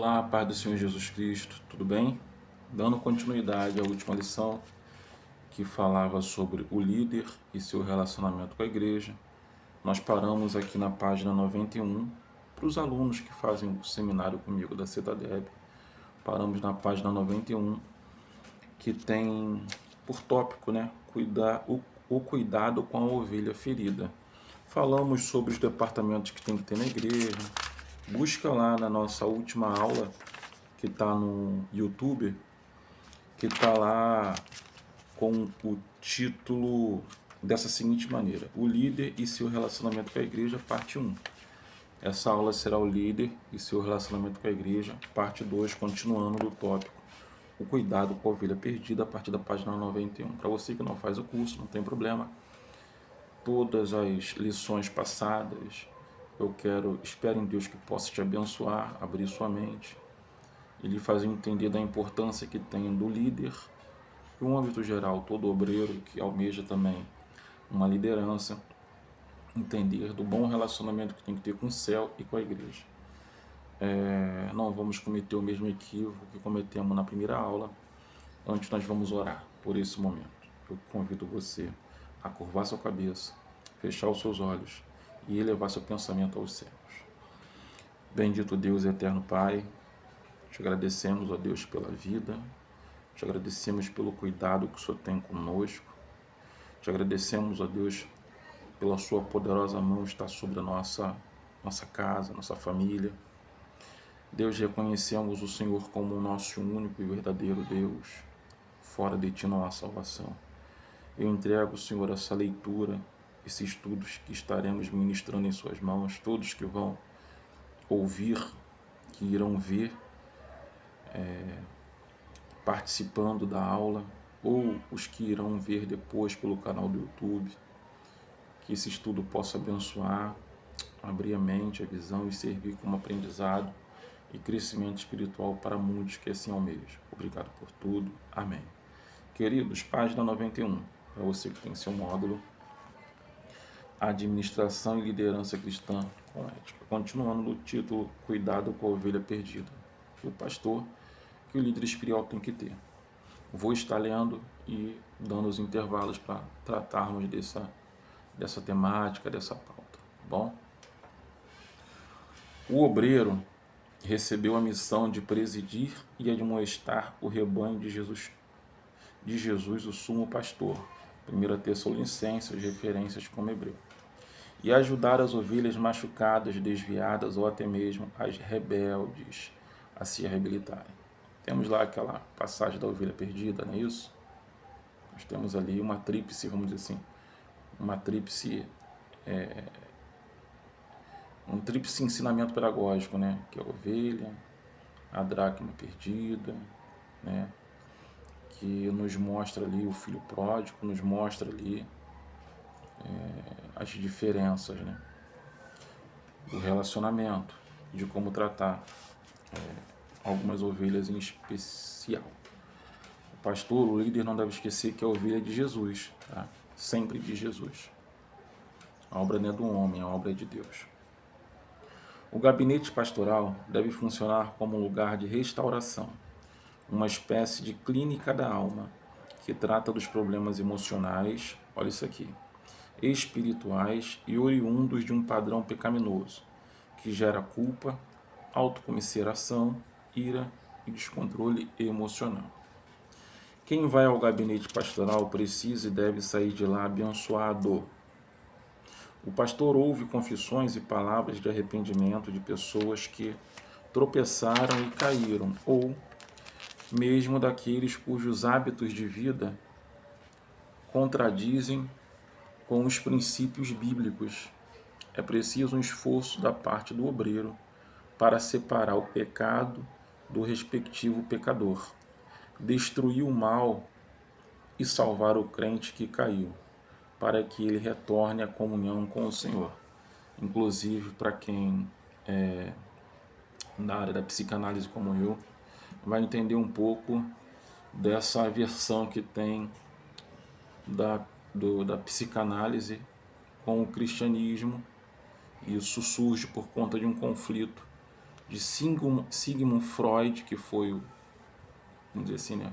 Olá, paz do Senhor Jesus Cristo, tudo bem? Dando continuidade à última lição que falava sobre o líder e seu relacionamento com a igreja, nós paramos aqui na página 91, para os alunos que fazem o seminário comigo da CETADEB, paramos na página 91, que tem por tópico, o cuidado com a ovelha ferida. Falamos sobre os departamentos que tem que ter na igreja. Busca lá na nossa última aula, que está no YouTube, que está lá com o título dessa seguinte maneira: O líder e seu relacionamento com a igreja, parte 1. Essa aula será o líder e seu relacionamento com a igreja, parte 2, continuando do tópico o cuidado com a ovelha perdida, a partir da página 91. Para você que não faz o curso, não tem problema. Todas as lições passadas, espero em Deus que possa te abençoar, abrir sua mente, e lhe fazer entender da importância que tem do líder, e um âmbito geral, todo obreiro que almeja também uma liderança, entender do bom relacionamento que tem que ter com o céu e com a igreja. Não vamos cometer o mesmo equívoco que cometemos na primeira aula. Antes nós vamos orar por esse momento. Eu convido você a curvar sua cabeça, fechar os seus olhos e elevar seu pensamento aos céus. Bendito Deus e eterno Pai, te agradecemos, ó Deus, pela vida, te agradecemos pelo cuidado que o Senhor tem conosco, te agradecemos, ó Deus, pela sua poderosa mão estar sobre a nossa casa, nossa família. Deus, reconhecemos o Senhor como o nosso único e verdadeiro Deus. Fora de ti não há salvação. Eu entrego, Senhor, essa leitura, esses estudos que estaremos ministrando em suas mãos, todos que vão ouvir, que irão ver, participando da aula, ou os que irão ver depois pelo canal do YouTube, que esse estudo possa abençoar, abrir a mente, a visão e servir como aprendizado e crescimento espiritual para muitos que assim almejam. Obrigado por tudo. Amém. Queridos, página 91, para você que tem seu módulo, Administração e Liderança Cristã com Ética. Continuando no título, Cuidado com a Ovelha Perdida. O pastor que o líder espiritual tem que ter. Vou estar lendo e dando os intervalos para tratarmos dessa temática, dessa pauta, tá bom? O obreiro recebeu a missão de presidir e admoestar o rebanho de Jesus, o sumo pastor. 1 Tessalonicenses, referências como hebreu. E ajudar as ovelhas machucadas, desviadas ou até mesmo as rebeldes a se reabilitarem. Temos lá aquela passagem da ovelha perdida, não é isso? Nós temos ali uma tríplice, vamos dizer assim, um tríplice ensinamento pedagógico, né? Que é a ovelha, a dracma perdida, né? Que nos mostra ali o filho pródigo, nos mostra ali as diferenças, né? Do relacionamento, de como tratar algumas ovelhas em especial. O pastor, o líder, não deve esquecer que a ovelha é de Jesus, tá? Sempre de Jesus. A obra não é do homem, a obra é de Deus. O gabinete pastoral deve funcionar como um lugar de restauração, uma espécie de clínica da alma, que trata dos problemas emocionais, olha isso aqui, espirituais e oriundos de um padrão pecaminoso, que gera culpa, autocomiseração, ira e descontrole emocional. Quem vai ao gabinete pastoral precisa e deve sair de lá abençoado. O pastor ouve confissões e palavras de arrependimento de pessoas que tropeçaram e caíram, ou mesmo daqueles cujos hábitos de vida contradizem com os princípios bíblicos. É preciso um esforço da parte do obreiro para separar o pecado do respectivo pecador, destruir o mal e salvar o crente que caiu, para que ele retorne à comunhão com o Senhor. Inclusive, para quem é da área da psicanálise como eu, vai entender um pouco dessa aversão que tem da psicanálise com o cristianismo. Isso surge por conta de um conflito de Sigmund Freud, que foi vamos dizer assim, né,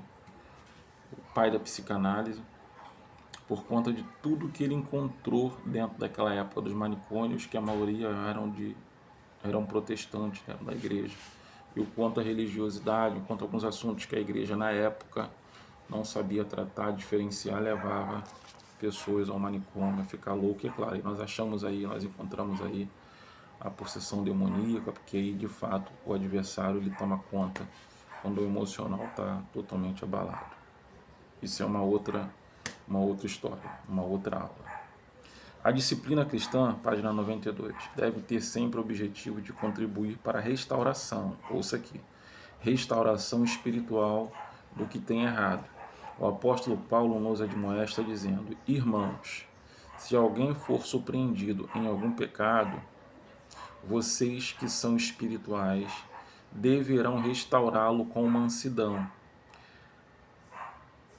o pai da psicanálise, por conta de tudo que ele encontrou dentro daquela época dos manicômios, que a maioria eram protestantes dentro da igreja, e o quanto a religiosidade, o quanto alguns assuntos que a igreja na época não sabia tratar, diferenciar, levava pessoas ao manicômio a ficar louco. E claro, nós encontramos aí a possessão demoníaca, porque aí de fato o adversário ele toma conta quando o emocional está totalmente abalado. Isso é uma outra história, uma outra aula. A disciplina cristã, página 92, deve ter sempre o objetivo de contribuir para a restauração, ouça aqui, restauração espiritual do que tem errado. O apóstolo Paulo nos admoesta dizendo: irmãos, se alguém for surpreendido em algum pecado, vocês que são espirituais deverão restaurá-lo com mansidão.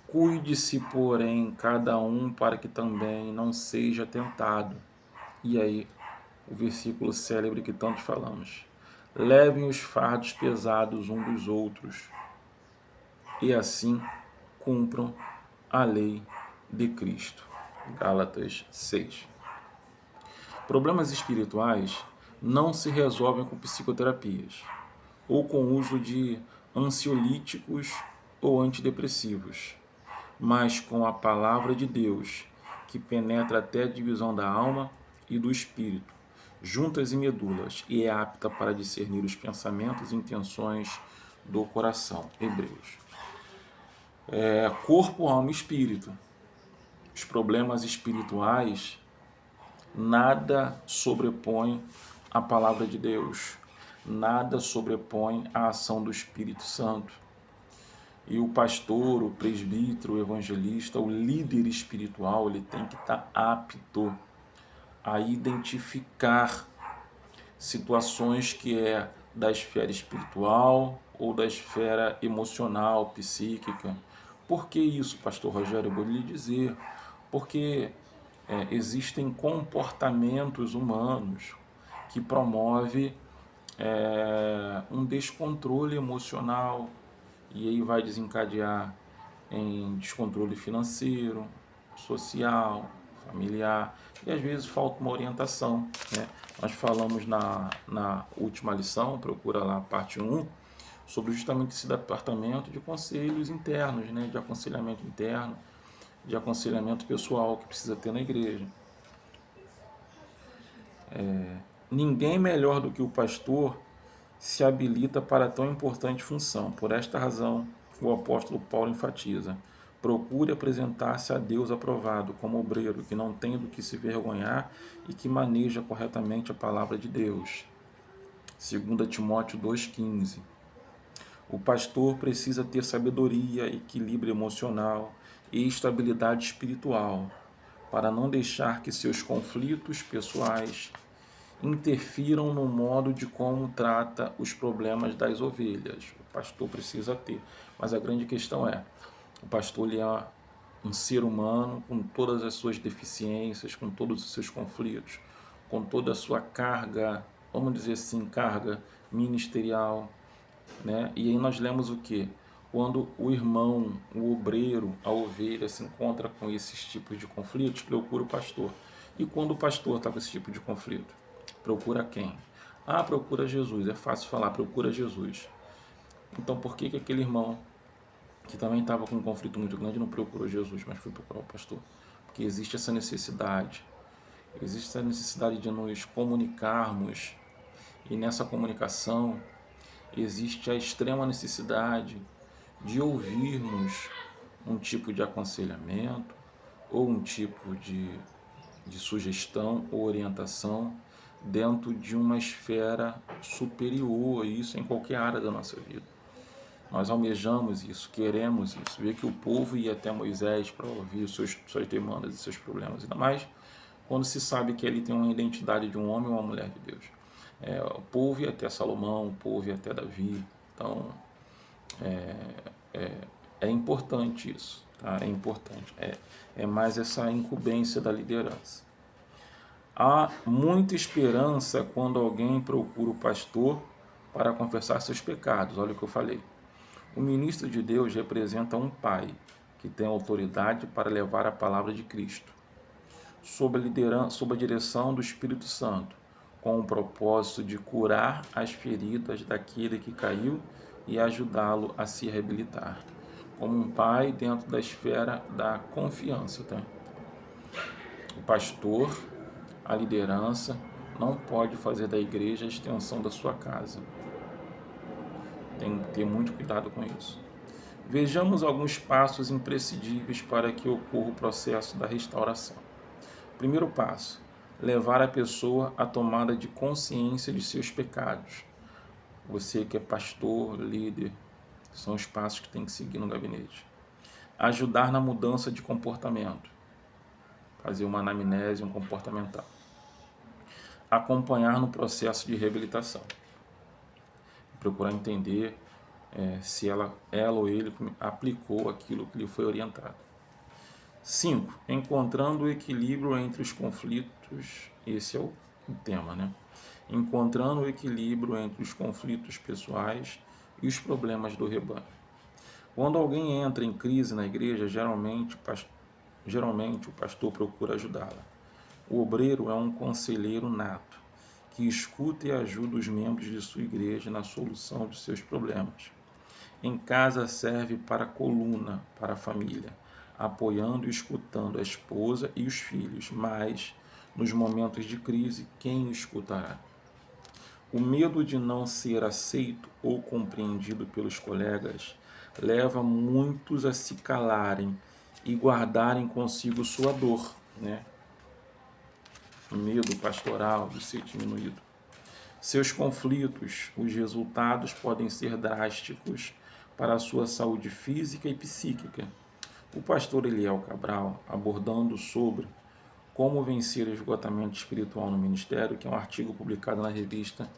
Cuide-se, porém, cada um para que também não seja tentado. E aí, o versículo célebre que tanto falamos. Levem os fardos pesados uns dos outros, e assim cumpram a lei de Cristo. Gálatas 6. Problemas espirituais não se resolvem com psicoterapias, ou com o uso de ansiolíticos ou antidepressivos, mas com a palavra de Deus, que penetra até a divisão da alma e do espírito, juntas e medulas, e é apta para discernir os pensamentos e intenções do coração. Hebreus. Corpo, alma e espírito. Os problemas espirituais nada sobrepõe a palavra de Deus, nada sobrepõe a ação do Espírito Santo. E o pastor, o presbítero, o evangelista, o líder espiritual, ele tem que estar apto a identificar situações que é da esfera espiritual ou da esfera emocional, psíquica. Por que isso, pastor Rogério? Eu vou lhe dizer. Porque existem comportamentos humanos que promovem um descontrole emocional, e aí vai desencadear em descontrole financeiro, social, familiar, e às vezes falta uma orientação, né? Nós falamos na última lição, procura lá a parte 1, sobre justamente esse departamento de conselhos internos, né? De aconselhamento interno, de aconselhamento pessoal que precisa ter na igreja. Ninguém melhor do que o pastor se habilita para tão importante função. Por esta razão, o apóstolo Paulo enfatiza: procure apresentar-se a Deus aprovado, como obreiro, que não tem do que se vergonhar e que maneja corretamente a palavra de Deus. 2 Timóteo 2,15. O pastor precisa ter sabedoria, equilíbrio emocional e estabilidade espiritual, para não deixar que seus conflitos pessoais interfiram no modo de como trata os problemas das ovelhas. O pastor precisa ter. Mas a grande questão é, o pastor ele é um ser humano com todas as suas deficiências, com todos os seus conflitos, com toda a sua carga, vamos dizer assim, carga ministerial, né? E aí nós lemos o quê? Quando o irmão, o obreiro, a ovelha se encontra com esses tipos de conflitos, procura o pastor. E quando o pastor está com esse tipo de conflito, procura quem? Procura Jesus. É fácil falar, procura Jesus. Então por que aquele irmão que também estava com um conflito muito grande não procurou Jesus, mas foi procurar o pastor? Porque existe essa necessidade. Existe essa necessidade de nos comunicarmos, e nessa comunicação existe a extrema necessidade de ouvirmos um tipo de aconselhamento ou um tipo de sugestão ou orientação dentro de uma esfera superior, e isso em qualquer área da nossa vida. Nós almejamos isso, queremos isso, ver que o povo ia até Moisés para ouvir suas demandas e seus problemas, ainda mais quando se sabe que ele tem uma identidade de um homem ou uma mulher de Deus. O povo ia até Salomão, o povo ia até Davi. Então é importante isso, tá? É importante, é mais essa incumbência da liderança. Há muita esperança quando alguém procura o pastor para confessar seus pecados. Olha o que eu falei. O ministro de Deus representa um pai que tem autoridade para levar a palavra de Cristo, sob a liderança, sob a direção do Espírito Santo, com o propósito de curar as feridas daquele que caiu e ajudá-lo a se reabilitar, como um pai dentro da esfera da confiança, tá? O pastor, a liderança, não pode fazer da igreja a extensão da sua casa. Tem que ter muito cuidado com isso. Vejamos alguns passos imprescindíveis para que ocorra o processo da restauração. Primeiro passo: levar a pessoa à tomada de consciência de seus pecados. Você que é pastor, líder, são os passos que tem que seguir no gabinete. Ajudar na mudança de comportamento. Fazer uma anamnese, um comportamental. Acompanhar no processo de reabilitação. Procurar entender se ela ou ele aplicou aquilo que lhe foi orientado. 5. Encontrando o equilíbrio entre os conflitos. Esse é o tema, né? Encontrando o equilíbrio entre os conflitos pessoais e os problemas do rebanho. Quando alguém entra em crise na igreja, geralmente o pastor procura ajudá-la. O obreiro é um conselheiro nato, que escuta e ajuda os membros de sua igreja na solução de seus problemas. Em casa serve para coluna para a família, apoiando e escutando a esposa e os filhos, mas, nos momentos de crise, quem o escutará? O medo de não ser aceito ou compreendido pelos colegas leva muitos a se calarem e guardarem consigo sua dor, né? O medo pastoral de ser diminuído. Seus conflitos, os resultados podem ser drásticos para a sua saúde física e psíquica. O pastor Eliel Cabral, abordando sobre como vencer o esgotamento espiritual no ministério, que é um artigo publicado na revista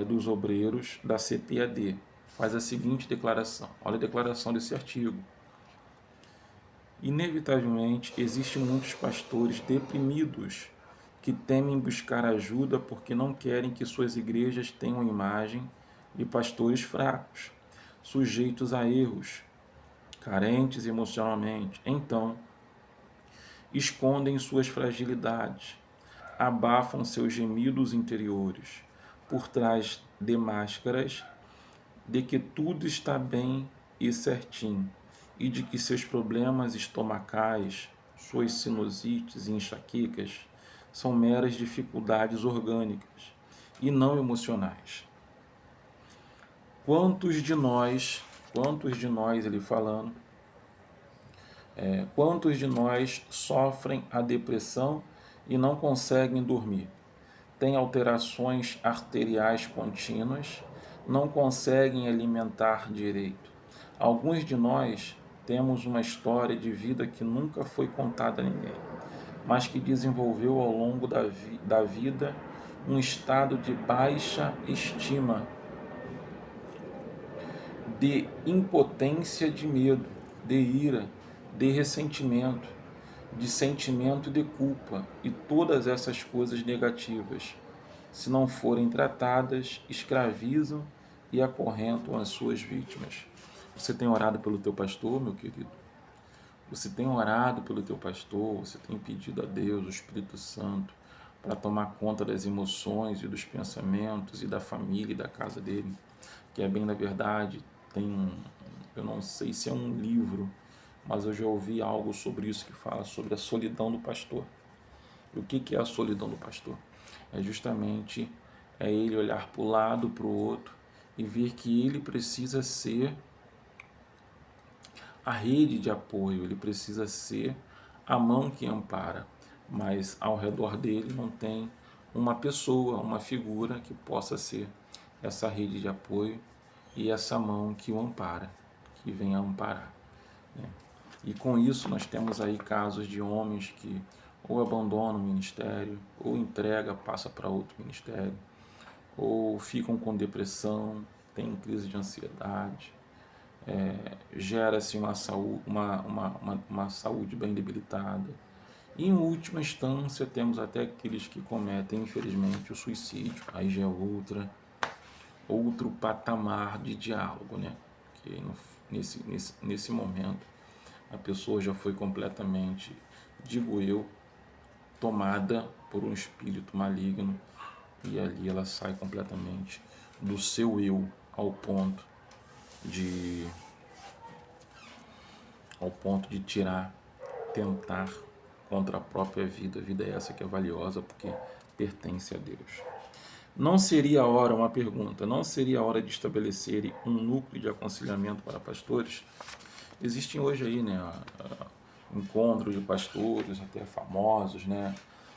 dos obreiros da CPAD, faz a seguinte declaração. Olha a declaração desse artigo. Inevitavelmente, existem muitos pastores deprimidos que temem buscar ajuda porque não querem que suas igrejas tenham a imagem de pastores fracos, sujeitos a erros, carentes emocionalmente. Então, escondem suas fragilidades, abafam seus gemidos interiores por trás de máscaras de que tudo está bem e certinho e de que seus problemas estomacais, suas sinusites e enxaquecas são meras dificuldades orgânicas e não emocionais. Quantos de nós, ele falando, quantos de nós sofrem a depressão e não conseguem dormir? Têm alterações arteriais contínuas, não conseguem alimentar direito. Alguns de nós temos uma história de vida que nunca foi contada a ninguém, mas que desenvolveu ao longo da vida um estado de baixa estima, de impotência, de medo, de ira, de ressentimento, de sentimento de culpa, e todas essas coisas negativas, se não forem tratadas, escravizam e acorrentam as suas vítimas. Você tem orado pelo teu pastor, meu querido? Você tem orado pelo teu pastor? Você tem pedido a Deus, o Espírito Santo, para tomar conta das emoções e dos pensamentos e da família e da casa dele? Que é bem na verdade, eu não sei se é um livro, mas eu já ouvi algo sobre isso que fala sobre a solidão do pastor. E o que é a solidão do pastor? É justamente ele olhar para o lado, para o outro e ver que ele precisa ser a rede de apoio, ele precisa ser a mão que ampara, mas ao redor dele não tem uma pessoa, uma figura que possa ser essa rede de apoio e essa mão que o ampara, que venha amparar, né? E com isso nós temos aí casos de homens que ou abandonam o ministério, ou entrega, passa para outro ministério, ou ficam com depressão, têm crise de ansiedade, gera-se uma saúde bem debilitada. E em última instância temos até aqueles que cometem, infelizmente, o suicídio, aí já é outra. outro patamar de diálogo, né? Que nesse momento a pessoa já foi completamente, digo eu, tomada por um espírito maligno, e ali ela sai completamente do seu eu de ao ponto de tentar contra a própria vida. A vida é essa que é valiosa porque pertence a Deus. Não seria a hora, uma pergunta, não seria a hora de estabelecer um núcleo de aconselhamento para pastores? Existem hoje aí, né, encontros de pastores, até famosos, né,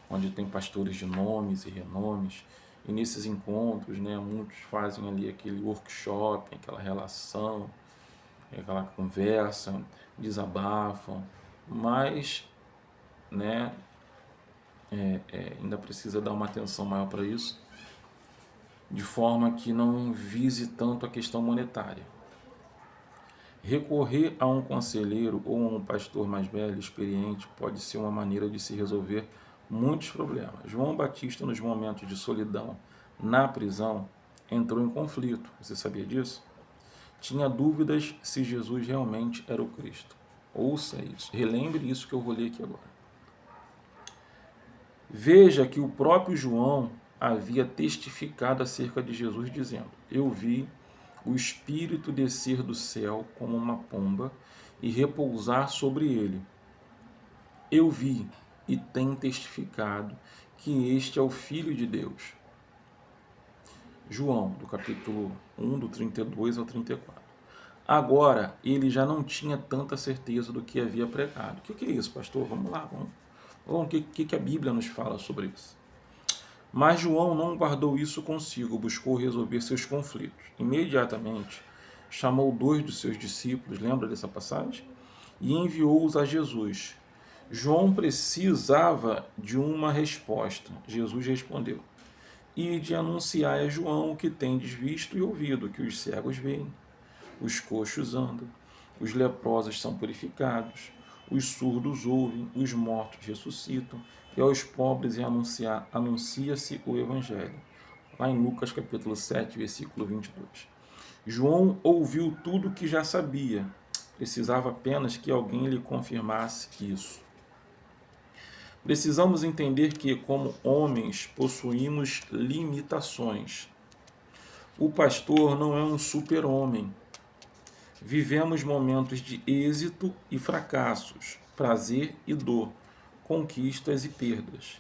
onde tem pastores de nomes e renomes, e nesses encontros, né, muitos fazem ali aquele workshop, aquela relação, aquela conversa, desabafam, mas, né, ainda precisa dar uma atenção maior para isso, de forma que não vise tanto a questão monetária. Recorrer a um conselheiro ou a um pastor mais velho, experiente, pode ser uma maneira de se resolver muitos problemas. João Batista, nos momentos de solidão na prisão, entrou em conflito. Você sabia disso? Tinha dúvidas se Jesus realmente era o Cristo. Ouça isso, relembre isso que eu vou ler aqui agora. Veja que o próprio João havia testificado acerca de Jesus, dizendo: eu vi o Espírito descer do céu como uma pomba e repousar sobre ele. Eu vi e tenho testificado que este é o Filho de Deus. João, do capítulo 1, do 32 ao 34. Agora, ele já não tinha tanta certeza do que havia pregado. O que é isso, pastor? Vamos lá, vamos. O que a Bíblia nos fala sobre isso? Mas João não guardou isso consigo, buscou resolver seus conflitos. Imediatamente, chamou 2 dos seus discípulos, lembra dessa passagem? E enviou-os a Jesus. João precisava de uma resposta. Jesus respondeu: e de anunciar a João o que tendes visto e ouvido, que os cegos veem, os coxos andam, os leprosos são purificados, os surdos ouvem, os mortos ressuscitam, e aos pobres anuncia-se o Evangelho. Lá em Lucas capítulo 7, versículo 22. João ouviu tudo o que já sabia, precisava apenas que alguém lhe confirmasse isso. Precisamos entender que, como homens, possuímos limitações. O pastor não é um super-homem. Vivemos momentos de êxito e fracassos, prazer e dor, conquistas e perdas,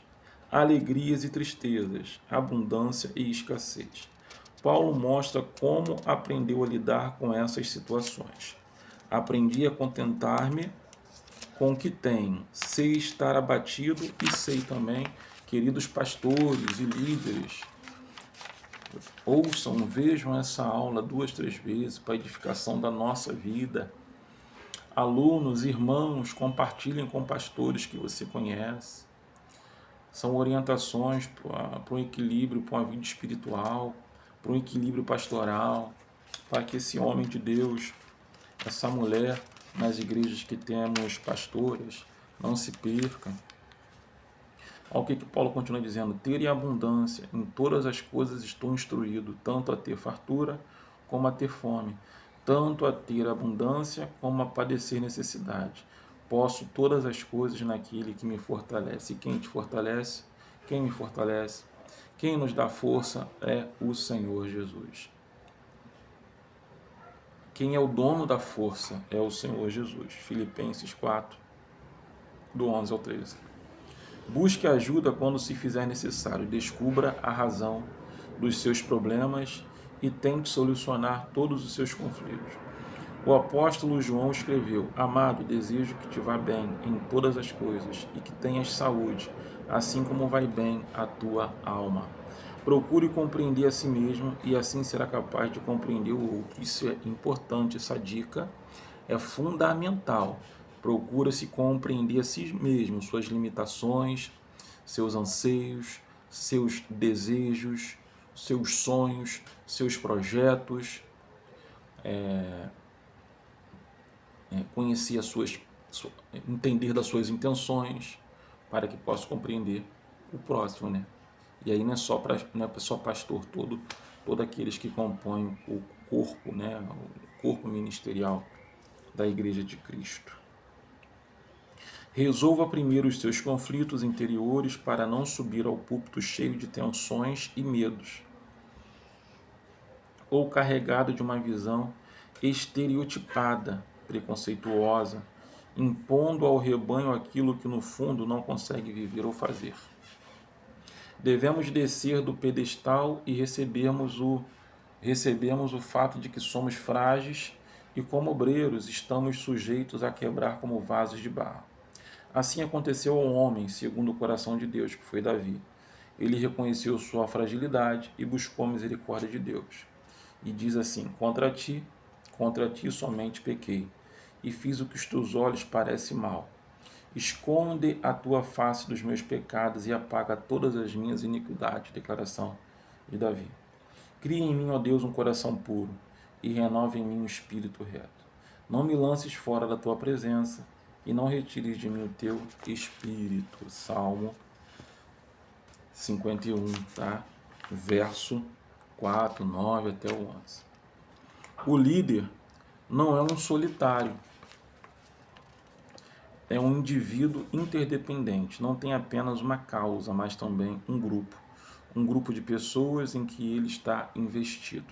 alegrias e tristezas, abundância e escassez. Paulo mostra como aprendeu a lidar com essas situações. Aprendi a contentar-me com o que tenho, sei estar abatido e sei também, queridos pastores e líderes, ouçam, vejam essa aula 2, 3 vezes para a edificação da nossa vida. Alunos, irmãos, compartilhem com pastores que você conhece. São orientações para um equilíbrio, para uma vida espiritual, para um equilíbrio pastoral, para que esse homem de Deus, essa mulher, nas igrejas que temos pastores, não se perca. Olha o que Paulo continua dizendo: ter em abundância, em todas as coisas estou instruído, tanto a ter fartura como a ter fome, tanto a ter abundância como a padecer necessidade. Posso todas as coisas naquele que me fortalece. E quem te fortalece? Quem me fortalece? Quem nos dá força é o Senhor Jesus. Quem é o dono da força é o Senhor Jesus. Filipenses 4, do 11 ao 13. Busque ajuda quando se fizer necessário. Descubra a razão dos seus problemas e tente solucionar todos os seus conflitos. O apóstolo João escreveu: amado, desejo que te vá bem em todas as coisas e que tenhas saúde, assim como vai bem a tua alma. Procure compreender a si mesmo e assim será capaz de compreender o outro. Isso é importante, essa dica é fundamental. Procura-se compreender a si mesmo, suas limitações, seus anseios, seus desejos, seus sonhos, seus projetos, conhecer entender das suas intenções, para que possa compreender o próximo, né? E aí não é só pastor todo todos aqueles que compõem o corpo, né, o corpo ministerial da Igreja de Cristo. Resolva primeiro os seus conflitos interiores para não subir ao púlpito cheio de tensões e medos, ou carregado de uma visão estereotipada, preconceituosa, impondo ao rebanho aquilo que no fundo não consegue viver ou fazer. Devemos descer do pedestal e recebemos o fato de que somos frágeis e, como obreiros, estamos sujeitos a quebrar como vasos de barro. Assim aconteceu ao homem, segundo o coração de Deus, que foi Davi. Ele reconheceu sua fragilidade e buscou a misericórdia de Deus. E diz assim: contra ti somente pequei, e fiz o que os teus olhos parece mal. Esconde a tua face dos meus pecados e apaga todas as minhas iniquidades. Declaração de Davi. Cria em mim, ó Deus, um coração puro e renova em mim um espírito reto. Não me lances fora da tua presença e não retires de mim o teu espírito. Salmo 51, tá? Verso 4, 9 até o 11. O líder não é um solitário. É um indivíduo interdependente, não tem apenas uma causa, mas também um grupo de pessoas em que ele está investido.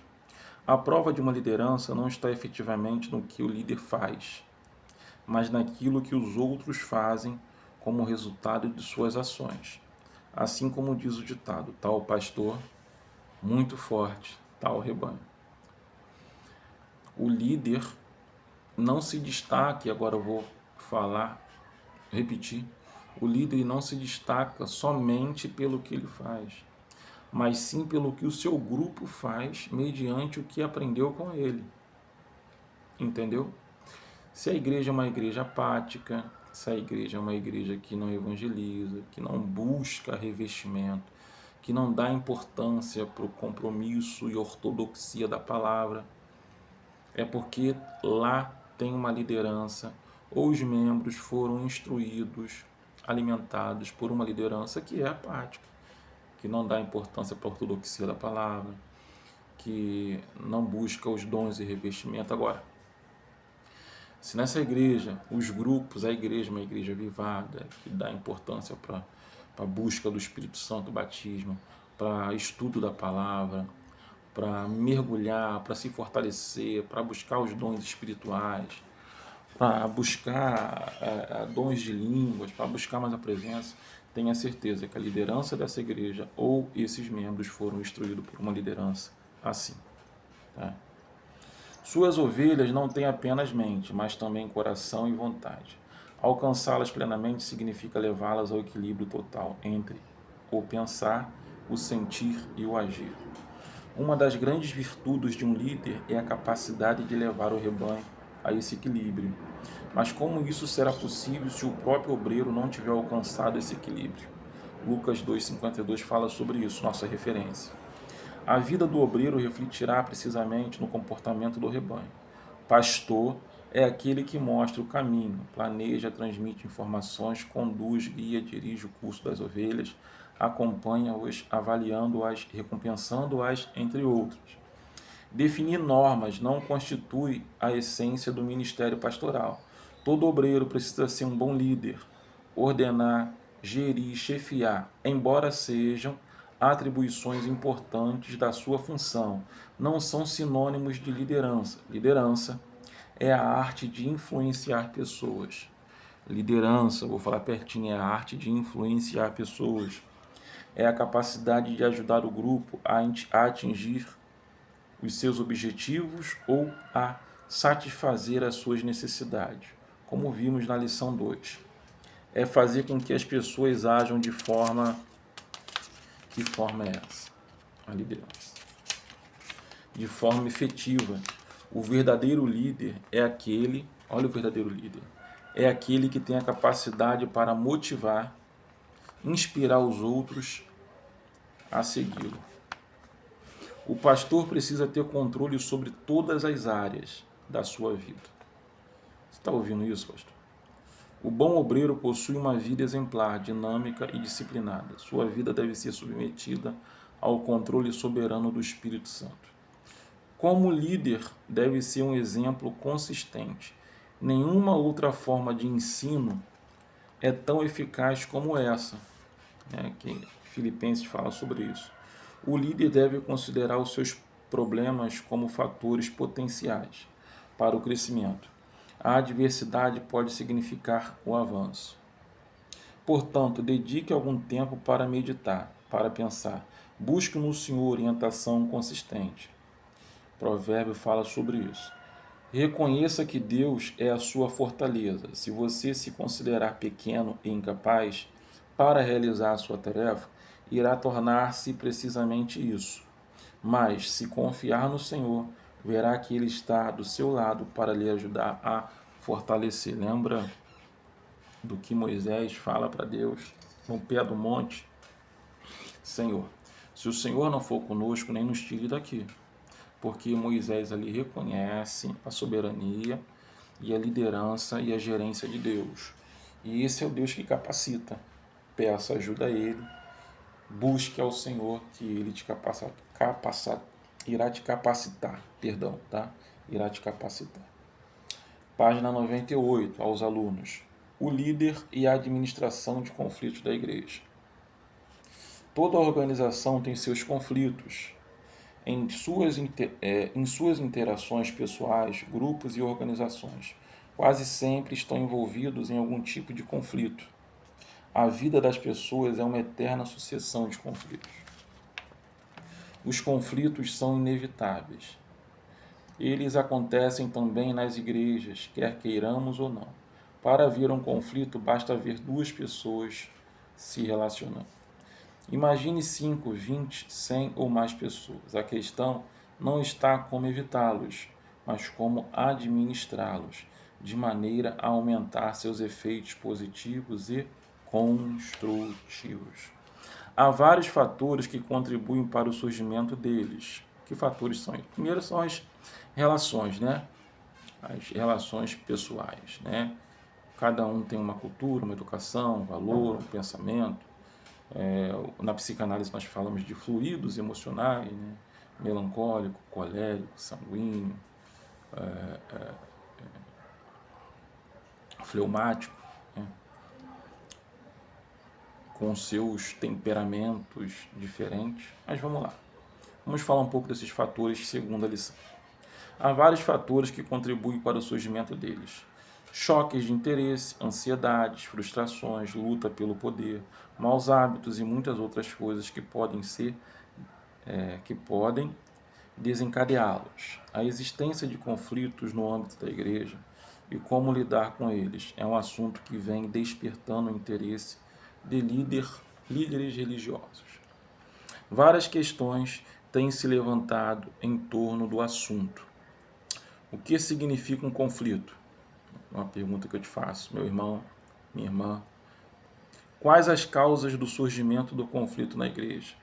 A prova de uma liderança não está efetivamente no que o líder faz, mas naquilo que os outros fazem como resultado de suas ações. Assim como diz o ditado, tal pastor, muito forte, tal rebanho. O líder não se destaca, e agora eu vou repetir, o líder não se destaca somente pelo que ele faz, mas sim pelo que o seu grupo faz mediante o que aprendeu com ele. Entendeu? Se a igreja é uma igreja apática, se a igreja é uma igreja que não evangeliza, que não busca revestimento, que não dá importância para o compromisso e ortodoxia da palavra, é porque lá tem uma liderança, ou os membros foram instruídos, alimentados por uma liderança que é apática, que não dá importância para a ortodoxia da palavra, que não busca os dons e revestimento. Agora, se nessa igreja, os grupos, a igreja é uma igreja avivada, que dá importância para a busca do Espírito Santo, batismo, para estudo da palavra, para mergulhar, para se fortalecer, para buscar os dons espirituais, para buscar dons de línguas, para buscar mais a presença, tenha certeza que a liderança dessa igreja ou esses membros foram instruídos por uma liderança assim. Tá? Suas ovelhas não têm apenas mente, mas também coração e vontade. Alcançá-las plenamente significa levá-las ao equilíbrio total entre o pensar, o sentir e o agir. Uma das grandes virtudes de um líder é a capacidade de levar o rebanho a esse equilíbrio. Mas como isso será possível se o próprio obreiro não tiver alcançado esse equilíbrio? Lucas 2,52 fala sobre isso, nossa referência. A vida do obreiro refletirá precisamente no comportamento do rebanho. Pastor é aquele que mostra o caminho, planeja, transmite informações, conduz, guia, dirige o curso das ovelhas, acompanha-os, avaliando-as, recompensando-as, entre outros. Definir normas não constitui a essência do ministério pastoral. Todo obreiro precisa ser um bom líder, ordenar, gerir, chefiar, embora sejam atribuições importantes da sua função, não são sinônimos de liderança. Liderança é a arte de influenciar pessoas. Liderança, vou falar pertinho, é a arte de influenciar pessoas. É a capacidade de ajudar o grupo a atingir os seus objetivos ou a satisfazer as suas necessidades, como vimos na lição 2. É fazer com que as pessoas ajam de forma... Que forma é essa? A liderança. De forma efetiva. O verdadeiro líder é aquele... Olha o verdadeiro líder. É aquele que tem a capacidade para motivar, inspirar os outros a segui-lo. O pastor precisa ter controle sobre todas as áreas da sua vida. Você está ouvindo isso, pastor? O bom obreiro possui uma vida exemplar, dinâmica e disciplinada. Sua vida deve ser submetida ao controle soberano do Espírito Santo. Como líder, deve ser um exemplo consistente. Nenhuma outra forma de ensino é tão eficaz como essa, né, que Filipenses fala sobre isso. O líder deve considerar os seus problemas como fatores potenciais para o crescimento. A adversidade pode significar o avanço. Portanto, dedique algum tempo para meditar, para pensar. Busque no Senhor orientação consistente. O provérbio fala sobre isso. Reconheça que Deus é a sua fortaleza. Se você se considerar pequeno e incapaz para realizar a sua tarefa, irá tornar-se precisamente isso. Mas, se confiar no Senhor, verá que Ele está do seu lado para lhe ajudar a fortalecer. Lembra do que Moisés fala para Deus no pé do monte? Senhor, se o Senhor não for conosco, nem nos tire daqui. Porque Moisés ali reconhece a soberania e a liderança e a gerência de Deus. E esse é o Deus que capacita. Peça ajuda a Ele, busque ao Senhor que Ele te irá te capacitar, tá? Irá te capacitar. Página 98, aos alunos. O líder e a administração de conflitos da igreja. Toda organização tem seus conflitos. Em suas interações pessoais, grupos e organizações, quase sempre estão envolvidos em algum tipo de conflito. A vida das pessoas é uma eterna sucessão de conflitos. Os conflitos são inevitáveis. Eles acontecem também nas igrejas, quer queiramos ou não. Para haver um conflito, basta ver duas pessoas se relacionando. Imagine 5, 20, 100 ou mais pessoas. A questão não está como evitá-los, mas como administrá-los, de maneira a aumentar seus efeitos positivos e construtivos. Há vários fatores que contribuem para o surgimento deles. Que fatores são eles? Primeiro são as relações, né? As relações pessoais, né? Cada um tem uma cultura, uma educação, um valor, um pensamento. Na psicanálise nós falamos de fluidos emocionais, né? Melancólico, colérico, sanguíneo, fleumático, né? Com seus temperamentos diferentes. Mas vamos lá. Vamos falar um pouco desses fatores segundo a lição. Há vários fatores que contribuem para o surgimento deles. Choques de interesse, ansiedades, frustrações, luta pelo poder, maus hábitos e muitas outras coisas que podem desencadeá-los. A existência de conflitos no âmbito da igreja e como lidar com eles é um assunto que vem despertando o interesse de líderes religiosos. Várias questões têm se levantado em torno do assunto. O que significa um conflito? Uma pergunta que eu te faço, meu irmão, minha irmã. Quais as causas do surgimento do conflito na igreja?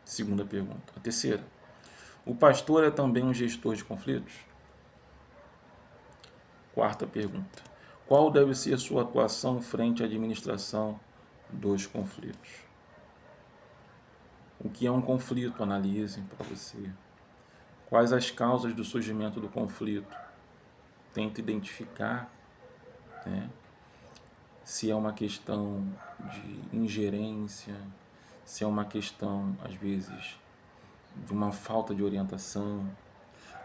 Segunda pergunta. A terceira. O pastor é também um gestor de conflitos? Quarta pergunta. Qual deve ser sua atuação frente à administração dos conflitos? O que é um conflito? Analise para você. Quais as causas do surgimento do conflito? Tente identificar, né? Se é uma questão de ingerência, se é uma questão, às vezes, de uma falta de orientação.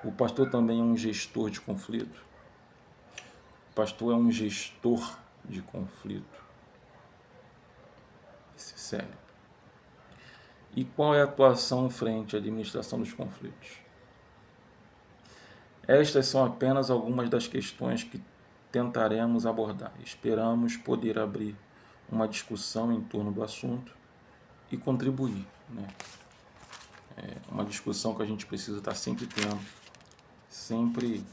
O pastor também é um gestor de conflito. O pastor é um gestor de conflito. Isso é sério. E qual é a atuação frente à administração dos conflitos? Estas são apenas algumas das questões que tentaremos abordar. Esperamos poder abrir uma discussão em torno do assunto e contribuir, né? Uma discussão que a gente precisa estar sempre tendo, sempre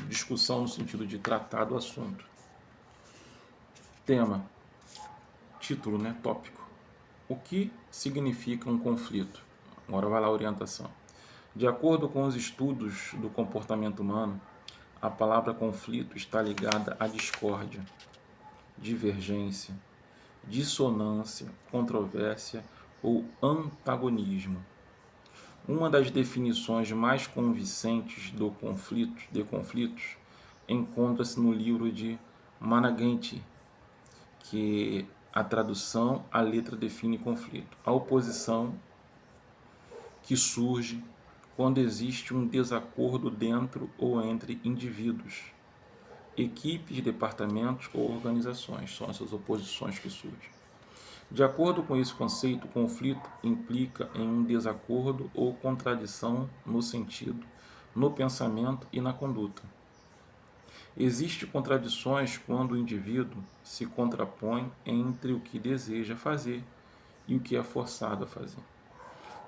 discussão no sentido de tratar do assunto. Tema, título, né? Tópico. O que significa um conflito? Agora vai lá a orientação. De acordo com os estudos do comportamento humano, a palavra conflito está ligada à discórdia, divergência, dissonância, controvérsia ou antagonismo. Uma das definições mais convincentes de conflitos encontra-se no livro de Managente, que a tradução, a letra define conflito. A oposição que surge quando existe um desacordo dentro ou entre indivíduos, equipes, departamentos ou organizações. São essas oposições que surgem. De acordo com esse conceito, o conflito implica em um desacordo ou contradição no sentido, no pensamento e na conduta. Existem contradições quando o indivíduo se contrapõe entre o que deseja fazer e o que é forçado a fazer.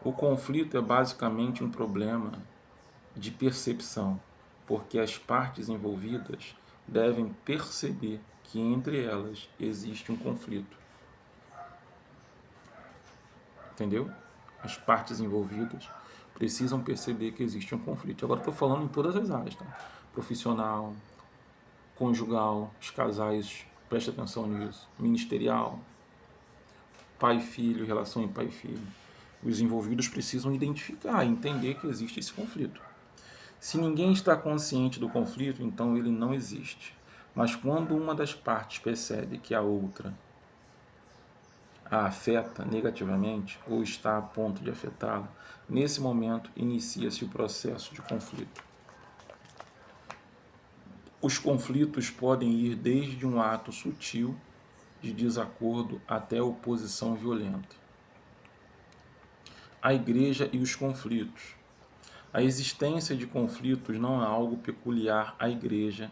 O conflito é basicamente um problema de percepção, porque as partes envolvidas devem perceber que entre elas existe um conflito. Entendeu? As partes envolvidas precisam perceber que existe um conflito. Agora estou falando em todas as áreas, tá? Profissional, conjugal, os casais, preste atenção nisso, ministerial, pai e filho, relação em pai e filho. Os envolvidos precisam identificar, entender que existe esse conflito. Se ninguém está consciente do conflito, então ele não existe. Mas quando uma das partes percebe que a outra a afeta negativamente ou está a ponto de afetá-la, nesse momento inicia-se o processo de conflito. Os conflitos podem ir desde um ato sutil de desacordo até oposição violenta. A igreja e os conflitos. A existência de conflitos não é algo peculiar à igreja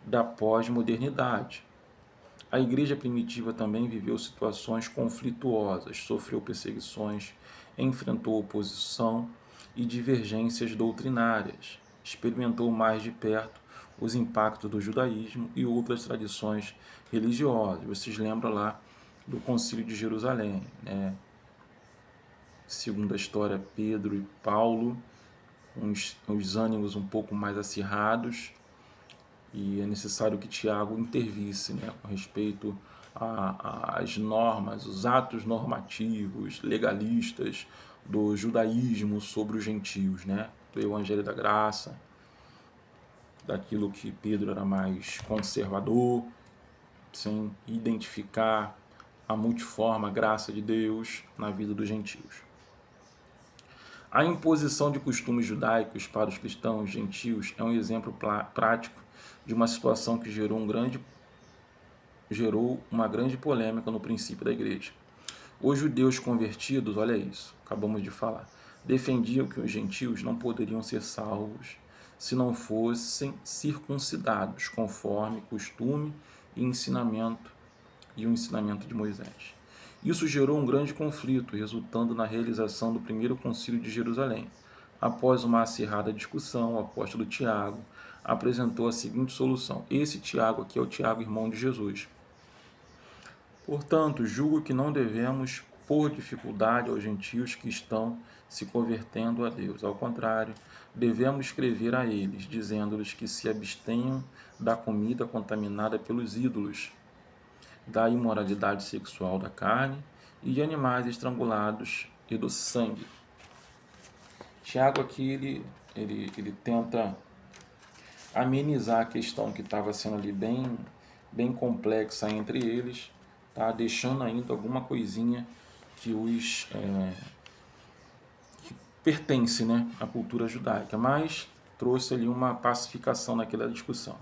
da pós-modernidade. A igreja primitiva também viveu situações conflituosas, sofreu perseguições, enfrentou oposição e divergências doutrinárias, experimentou mais de perto os impactos do judaísmo e outras tradições religiosas. Vocês lembram lá do Concílio de Jerusalém, né? Segundo a história, Pedro e Paulo, os ânimos um pouco mais acirrados, e é necessário que Tiago intervisse, né, com respeito às normas, os atos normativos, legalistas do judaísmo sobre os gentios, né, do Evangelho da Graça, daquilo que Pedro era mais conservador, sem identificar a multiforme graça de Deus na vida dos gentios. A imposição de costumes judaicos para os cristãos gentios é um exemplo prático de uma situação que gerou uma grande polêmica no princípio da igreja. Os judeus convertidos, olha isso, acabamos de falar, defendiam que os gentios não poderiam ser salvos se não fossem circuncidados, conforme costume e o ensinamento de Moisés. Isso gerou um grande conflito, resultando na realização do primeiro concílio de Jerusalém. Após uma acirrada discussão, o apóstolo Tiago apresentou a seguinte solução. Esse Tiago aqui é o Tiago, irmão de Jesus. Portanto, julgo que não devemos pôr dificuldade aos gentios que estão se convertendo a Deus. Ao contrário, devemos escrever a eles, dizendo-lhes que se abstenham da comida contaminada pelos ídolos, da imoralidade sexual da carne e de animais estrangulados e do sangue. Tiago aqui ele tenta amenizar a questão que estava sendo ali bem complexa entre eles, tá? Deixando ainda alguma coisinha que que pertence, né, à cultura judaica, mas trouxe ali uma pacificação naquela discussão.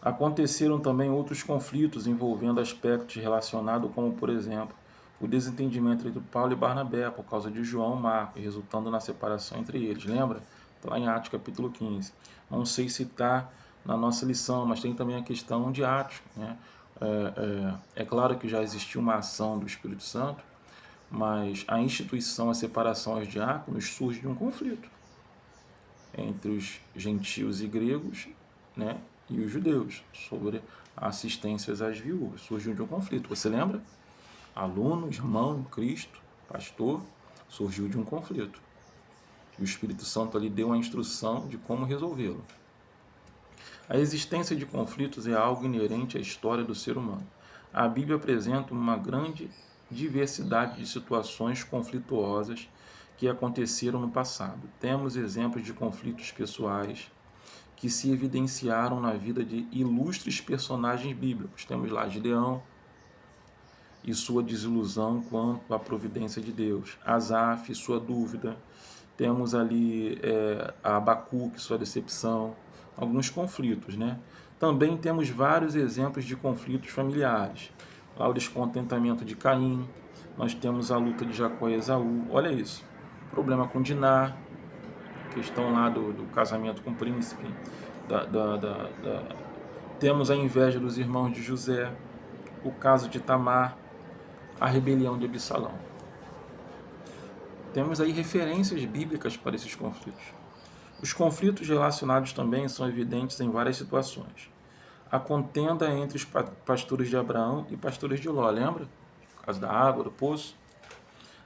Aconteceram também outros conflitos envolvendo aspectos relacionados, como, por exemplo, o desentendimento entre Paulo e Barnabé por causa de João e Marcos, resultando na separação entre eles. Lembra? Está lá em Atos capítulo 15. Não sei se está na nossa lição, mas tem também a questão de Atos, né? É claro que já existiu uma ação do Espírito Santo, mas a instituição, a separação aos diáconos surge de um conflito entre os gentios e gregos, né, e os judeus, sobre assistências às viúvas. Surgiu de um conflito. Você lembra? Aluno, irmão, Cristo, pastor, surgiu de um conflito. E o Espírito Santo ali deu a instrução de como resolvê-lo. A existência de conflitos é algo inerente à história do ser humano. A Bíblia apresenta uma grande diversidade de situações conflituosas que aconteceram no passado. Temos exemplos de conflitos pessoais que se evidenciaram na vida de ilustres personagens bíblicos. Temos lá Gideão e sua desilusão quanto à providência de Deus, Asaf e sua dúvida, temos ali Abacuque, sua decepção, alguns conflitos, né? Também temos vários exemplos de conflitos familiares. Lá o descontentamento de Caim, nós temos a luta de Jacó e Esaú, olha isso, problema com Diná, questão lá do casamento com o príncipe, temos a inveja dos irmãos de José, o caso de Tamar, a rebelião de Absalão. Temos aí referências bíblicas para esses conflitos. Os conflitos relacionados também são evidentes em várias situações. A contenda entre os pastores de Abraão e pastores de Ló, lembra? Por causa da água, do poço.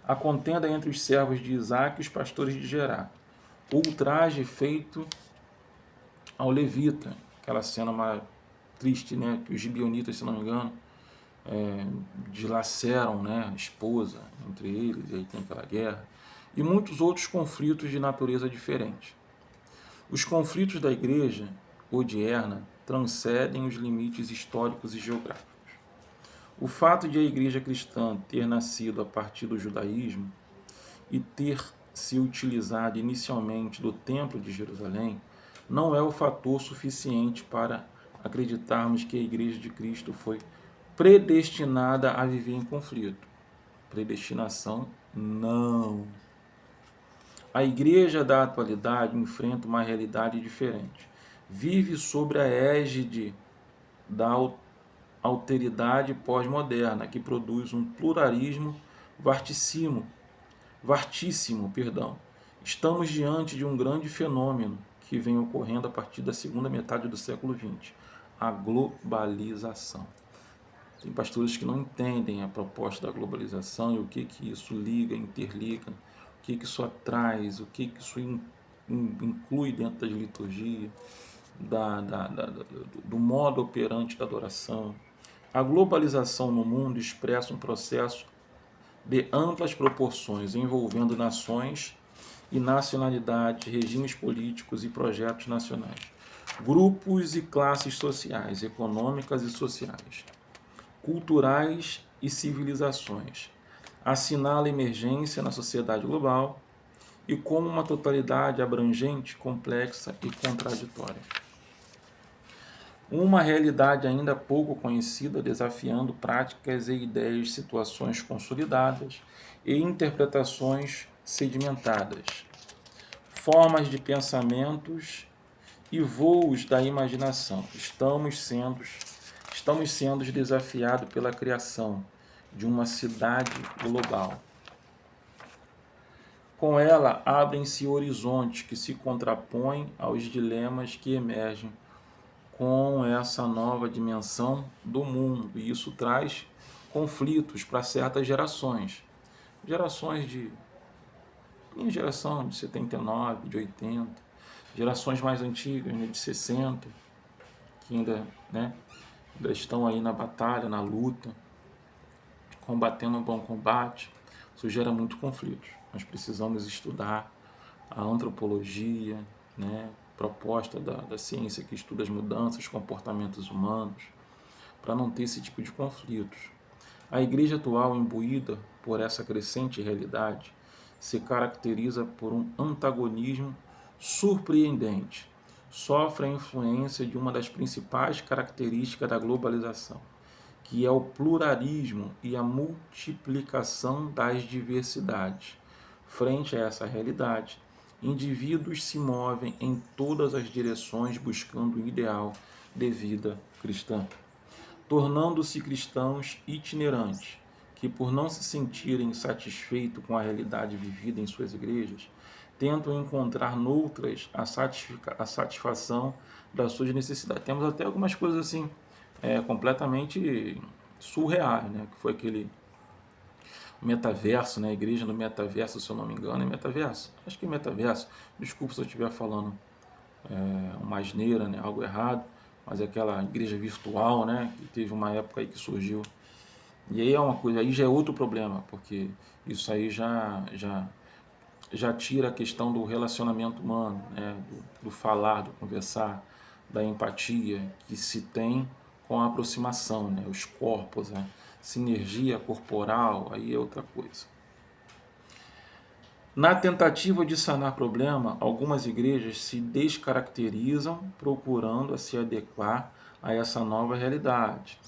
A contenda entre os servos de Isaac e os pastores de Gerá. O ultraje feito ao levita, aquela cena mais triste, né? Que os gibeonitas, se não me engano, dilaceram, né, a esposa entre eles, e aí tem aquela guerra. E muitos outros conflitos de natureza diferente. Os conflitos da igreja odierna transcendem os limites históricos e geográficos. O fato de a igreja cristã ter nascido a partir do judaísmo e ter se utilizado inicialmente do Templo de Jerusalém não é o fator suficiente para acreditarmos que a igreja de Cristo foi predestinada a viver em conflito. Predestinação, não. A igreja da atualidade enfrenta uma realidade diferente. Vive sobre a égide da alteridade pós-moderna, que produz um pluralismo vastíssimo. Estamos diante de um grande fenômeno que vem ocorrendo a partir da segunda metade do século XX, a globalização. Tem pastores que não entendem a proposta da globalização e o que isso liga, interliga, o que isso traz, o que isso inclui dentro da liturgia, do modo operante da adoração. A globalização no mundo expressa um processo de amplas proporções, envolvendo nações e nacionalidades, regimes políticos e projetos nacionais, grupos e classes sociais, econômicas e sociais, culturais e civilizações. Assinala a emergência na sociedade global e como uma totalidade abrangente, complexa e contraditória. Uma realidade ainda pouco conhecida, desafiando práticas e ideias, situações consolidadas e interpretações sedimentadas, formas de pensamentos e voos da imaginação. Estamos sendo desafiados pela criação de uma cidade global. Com ela, abrem-se horizontes que se contrapõem aos dilemas que emergem com essa nova dimensão do mundo. E isso traz conflitos para certas gerações. Minha geração de 79, de 80, gerações mais antigas, né, de 60, que ainda estão aí na batalha, na luta, combatendo um bom combate. Isso gera muito conflitos. Nós precisamos estudar a antropologia, proposta da ciência que estuda as mudanças, comportamentos humanos, para não ter esse tipo de conflitos. A igreja atual, imbuída por essa crescente realidade, se caracteriza por um antagonismo surpreendente. Sofre a influência de uma das principais características da globalização, que é o pluralismo e a multiplicação das diversidades. Frente a essa realidade, indivíduos se movem em todas as direções buscando o ideal de vida cristã, tornando-se cristãos itinerantes, que por não se sentirem satisfeitos com a realidade vivida em suas igrejas, tentam encontrar noutras a satisfação das suas necessidades. Temos até algumas coisas assim, completamente surreais, que foi aquele metaverso, a igreja no metaverso, se eu não me engano, é metaverso? Acho que é metaverso. Desculpa se eu estiver falando uma asneira, algo errado, mas é aquela igreja virtual, que teve uma época aí que surgiu E aí é uma coisa, aí já é outro problema, porque isso aí já tira a questão do relacionamento humano, né? do falar, do conversar, da empatia que se tem com a aproximação, né? Os corpos, né? Sinergia corporal, aí é outra coisa. Na tentativa de sanar problema, algumas igrejas se descaracterizam procurando se adequar a essa nova realidade.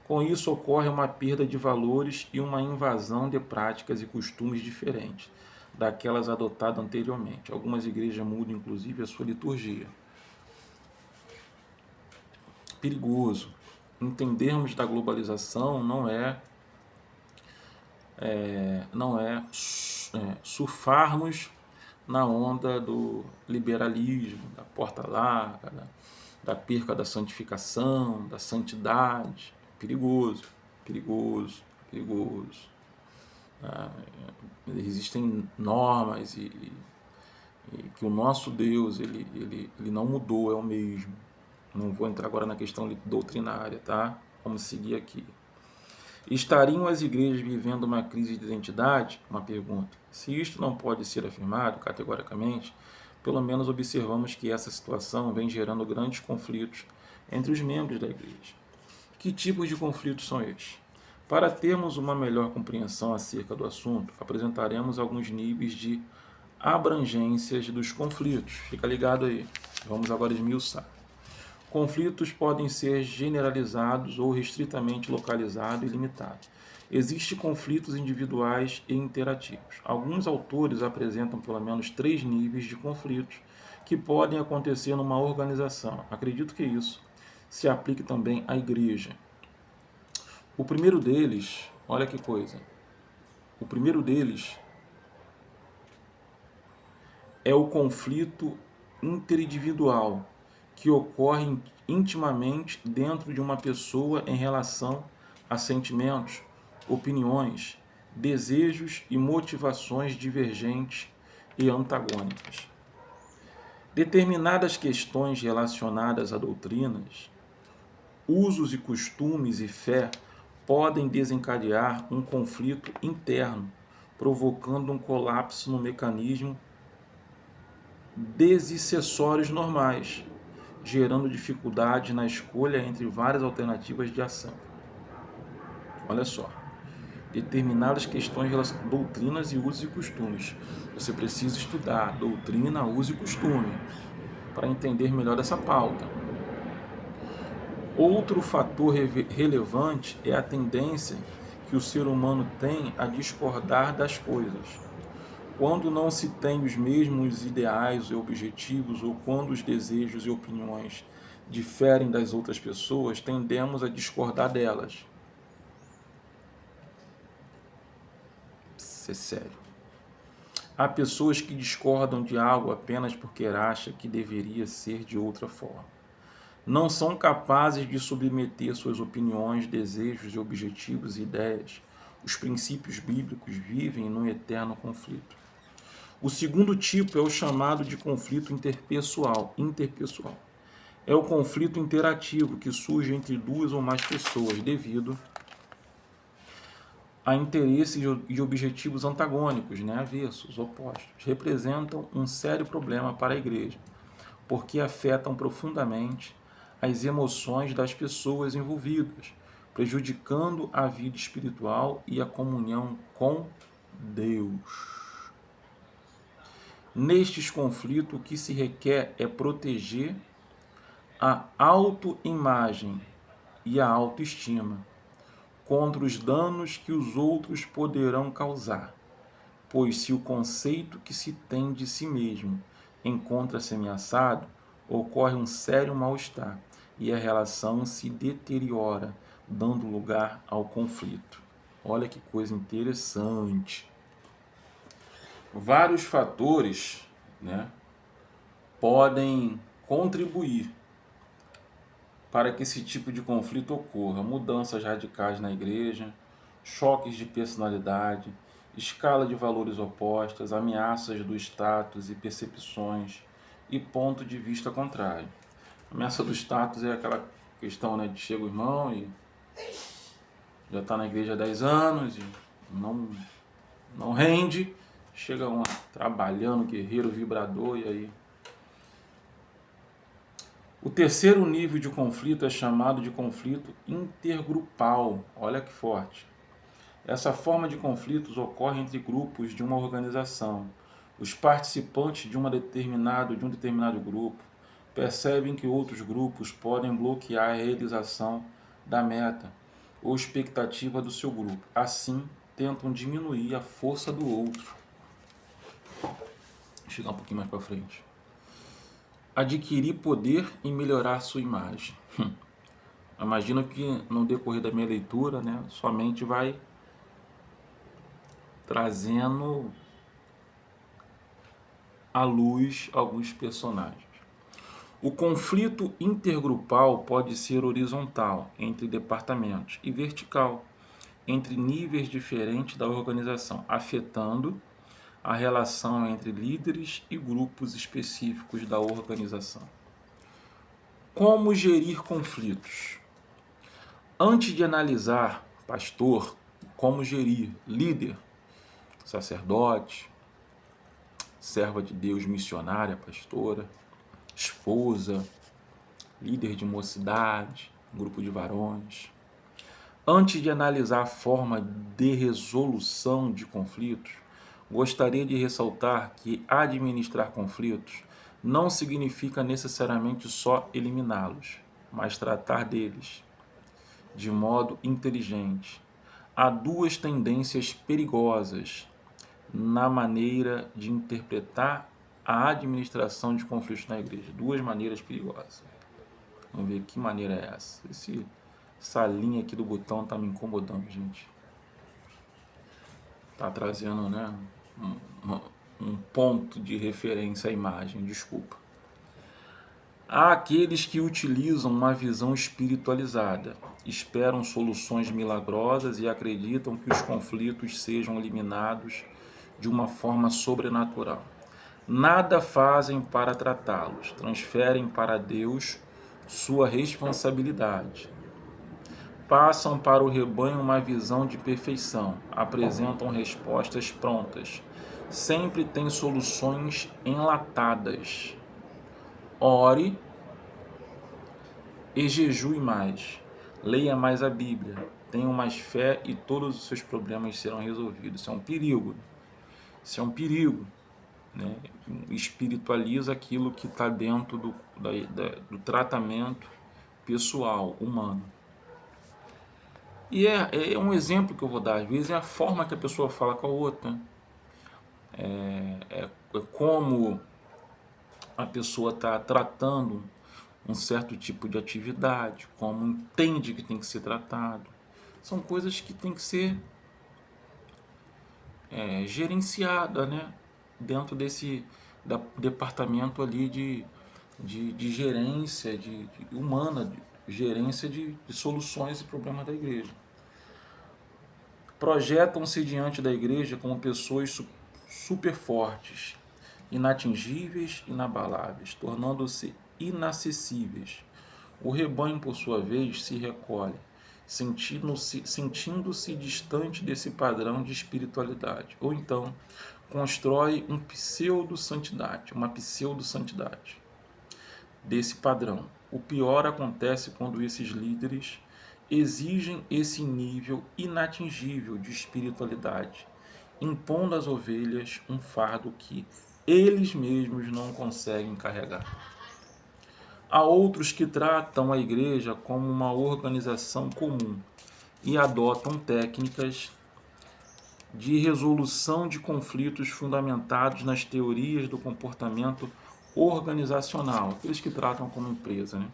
Com isso ocorre uma perda de valores e uma invasão de práticas e costumes diferentes daquelas adotadas anteriormente. Algumas igrejas mudam inclusive a sua liturgia. Perigoso. Entendermos da globalização não é surfarmos na onda do liberalismo, da porta larga, da perca da santificação, da santidade. Perigoso, perigoso, perigoso. Existem normas e que o nosso Deus ele não mudou, é o mesmo. Não vou entrar agora na questão doutrinária, tá? Vamos seguir aqui. Estariam as igrejas vivendo uma crise de identidade? Uma pergunta. Se isto não pode ser afirmado categoricamente, pelo menos observamos que essa situação vem gerando grandes conflitos entre os membros da igreja. Que tipos de conflitos são estes? Para termos uma melhor compreensão acerca do assunto, apresentaremos alguns níveis de abrangências dos conflitos. Fica ligado aí. Vamos agora esmiuçar. Conflitos podem ser generalizados ou restritamente localizados e limitados. Existem conflitos individuais e interativos. Alguns autores apresentam pelo menos 3 níveis de conflitos que podem acontecer numa organização. Acredito que isso se aplique também à igreja. O primeiro deles, olha que coisa, o primeiro deles é o conflito interindividual, que ocorre intimamente dentro de uma pessoa em relação a sentimentos, opiniões, desejos e motivações divergentes e antagônicas. Determinadas questões relacionadas a doutrinas, usos e costumes e fé podem desencadear um conflito interno, provocando um colapso no mecanismo decisórios normais, gerando dificuldade na escolha entre várias alternativas de ação. Olha só, determinadas questões relacionadas a doutrinas e usos e costumes. Você precisa estudar doutrina, uso e costume para entender melhor essa pauta. Outro fator relevante é a tendência que o ser humano tem a discordar das coisas. Quando não se tem os mesmos ideais e objetivos, ou quando os desejos e opiniões diferem das outras pessoas, tendemos a discordar delas. Isso é sério. Há pessoas que discordam de algo apenas porque acham que deveria ser de outra forma. Não são capazes de submeter suas opiniões, desejos e objetivos e ideias. Os princípios bíblicos vivem num eterno conflito. O segundo tipo é o chamado de conflito interpessoal. É o conflito interativo que surge entre duas ou mais pessoas devido a interesses e objetivos antagônicos, avessos, opostos. Representam um sério problema para a igreja, porque afetam profundamente as emoções das pessoas envolvidas, prejudicando a vida espiritual e a comunhão com Deus. Nestes conflitos, o que se requer é proteger a autoimagem e a autoestima contra os danos que os outros poderão causar, pois se o conceito que se tem de si mesmo encontra-se ameaçado, ocorre um sério mal-estar e a relação se deteriora, dando lugar ao conflito. Olha que coisa interessante. Vários fatores, podem contribuir para que esse tipo de conflito ocorra. Mudanças radicais na igreja, choques de personalidade, escala de valores opostas, ameaças do status e percepções e ponto de vista contrário. A ameaça do status é aquela questão, de chega o irmão e já está na igreja há 10 anos e não rende, chega um trabalhando, guerreiro, vibrador, e aí... O terceiro nível de conflito é chamado de conflito intergrupal. Olha que forte. Essa forma de conflitos ocorre entre grupos de uma organização. Os participantes de um determinado grupo percebem que outros grupos podem bloquear a realização da meta ou expectativa do seu grupo. Assim, tentam diminuir a força do outro. Vou chegar um pouquinho mais para frente. Adquirir poder e melhorar sua imagem. Imagino que no decorrer da minha leitura, né, sua mente vai trazendo à luz alguns personagens. O conflito intergrupal pode ser horizontal, entre departamentos, e vertical, entre níveis diferentes da organização, afetando a relação entre líderes e grupos específicos da organização. Como gerir conflitos? Antes de analisar pastor, como gerir líder, sacerdote, serva de Deus, missionária, pastora, esposa, líder de mocidade, grupo de varões. Antes de analisar a forma de resolução de conflitos, gostaria de ressaltar que administrar conflitos não significa necessariamente só eliminá-los, mas tratar deles de modo inteligente. Há duas tendências perigosas na maneira de interpretar a administração de conflitos na igreja. Duas maneiras perigosas. Vamos ver que maneira é essa. Essa linha aqui do botão está me incomodando, gente. Está trazendo, né, um ponto de referência à imagem, desculpa. Há aqueles que utilizam uma visão espiritualizada, esperam soluções milagrosas e acreditam que os conflitos sejam eliminados de uma forma sobrenatural. Nada fazem para tratá-los, transferem para Deus sua responsabilidade. Passam para o rebanho uma visão de perfeição, apresentam respostas prontas, sempre têm soluções enlatadas. Ore e jejue mais, leia mais a Bíblia, tenha mais fé e todos os seus problemas serão resolvidos. Isso é um perigo. Isso é um perigo, né? Espiritualiza aquilo que está dentro do tratamento pessoal, humano. E é um exemplo que eu vou dar. Às vezes é a forma que a pessoa fala com a outra. É como a pessoa está tratando um certo tipo de atividade, como entende que tem que ser tratado. São coisas que tem que ser gerenciada, né? Dentro desse departamento ali de gerência humana, gerência de soluções e problemas da igreja. Projetam-se diante da igreja como pessoas super fortes, inatingíveis, inabaláveis, tornando-se inacessíveis. O rebanho, por sua vez, se recolhe, sentindo-se distante desse padrão de espiritualidade, ou então constrói uma pseudo-santidade desse padrão. O pior acontece quando esses líderes exigem esse nível inatingível de espiritualidade, impondo às ovelhas um fardo que eles mesmos não conseguem carregar. Há outros que tratam a igreja como uma organização comum e adotam técnicas de resolução de conflitos fundamentados nas teorias do comportamento organizacional, aqueles que tratam como empresa, né?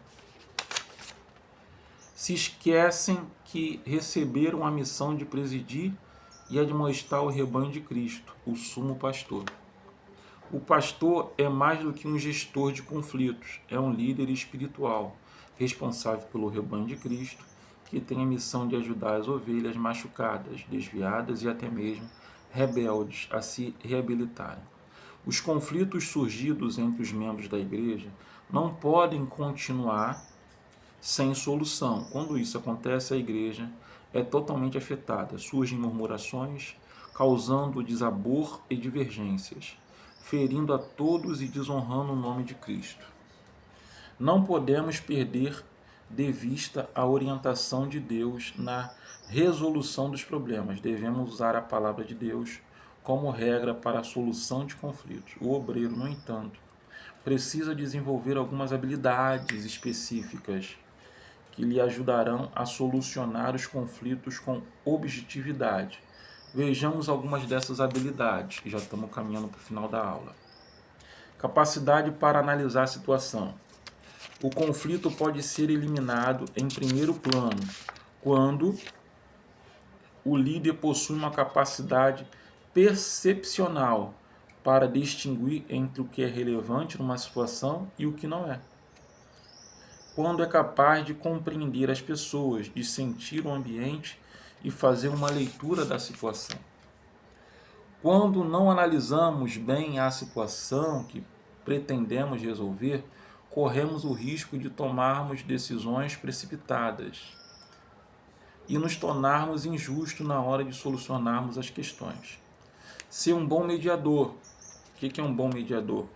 Se esquecem que receberam a missão de presidir e admoestar o rebanho de Cristo, o sumo pastor. O pastor é mais do que um gestor de conflitos, é um líder espiritual, responsável pelo rebanho de Cristo, que tem a missão de ajudar as ovelhas machucadas, desviadas e até mesmo rebeldes a se reabilitarem. Os conflitos surgidos entre os membros da igreja não podem continuar sem solução. Quando isso acontece, a igreja é totalmente afetada. Surgem murmurações, causando desabor e divergências, ferindo a todos e desonrando o nome de Cristo. Não podemos perder de vista a orientação de Deus na resolução dos problemas. Devemos usar a palavra de Deus como regra para a solução de conflitos. O obreiro, no entanto, precisa desenvolver algumas habilidades específicas que lhe ajudarão a solucionar os conflitos com objetividade. Vejamos algumas dessas habilidades, que já estamos caminhando para o final da aula. Capacidade para analisar a situação. O conflito pode ser eliminado em primeiro plano quando o líder possui uma capacidade percepcional para distinguir entre o que é relevante numa situação e o que não é. Quando é capaz de compreender as pessoas, de sentir o ambiente e fazer uma leitura da situação. Quando não analisamos bem a situação que pretendemos resolver, corremos o risco de tomarmos decisões precipitadas e nos tornarmos injustos na hora de solucionarmos as questões. Ser um bom mediador. O que é um bom mediador?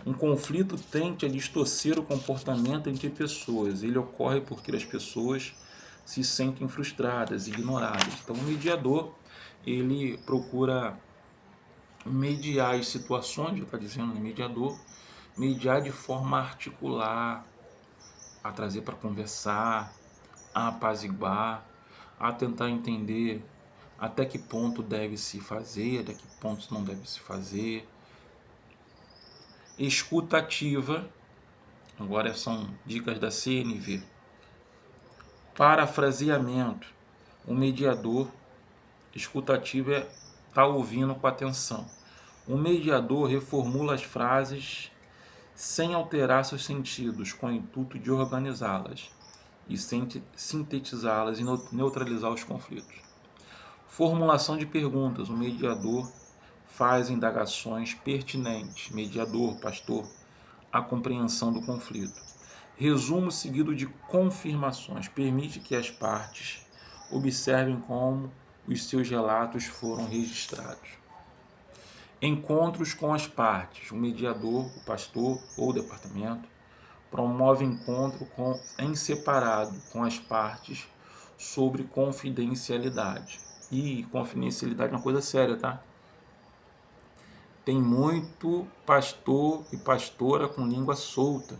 Um conflito tende a distorcer o comportamento entre pessoas. Ele ocorre porque as pessoas se sentem frustradas, ignoradas. Então, o mediador, ele procura mediar as situações, já está dizendo, mediador, mediar de forma a articular, a trazer para conversar, a apaziguar, a tentar entender até que ponto deve se fazer, até que pontos não deve se fazer. Escuta ativa, agora são dicas da CNV. Parafraseamento, o mediador, escuta ativa é estar ouvindo com atenção. O mediador reformula as frases sem alterar seus sentidos, com o intuito de organizá-las e sintetizá-las e neutralizar os conflitos. Formulação de perguntas. O mediador faz indagações pertinentes. Mediador, pastor, a compreensão do conflito. Resumo seguido de confirmações. Permite que as partes observem como os seus relatos foram registrados. Encontros com as partes. O mediador, o pastor ou o departamento promove encontro em separado com as partes sobre confidencialidade. E confidencialidade é uma coisa séria, tá? Tem muito pastor e pastora com língua solta,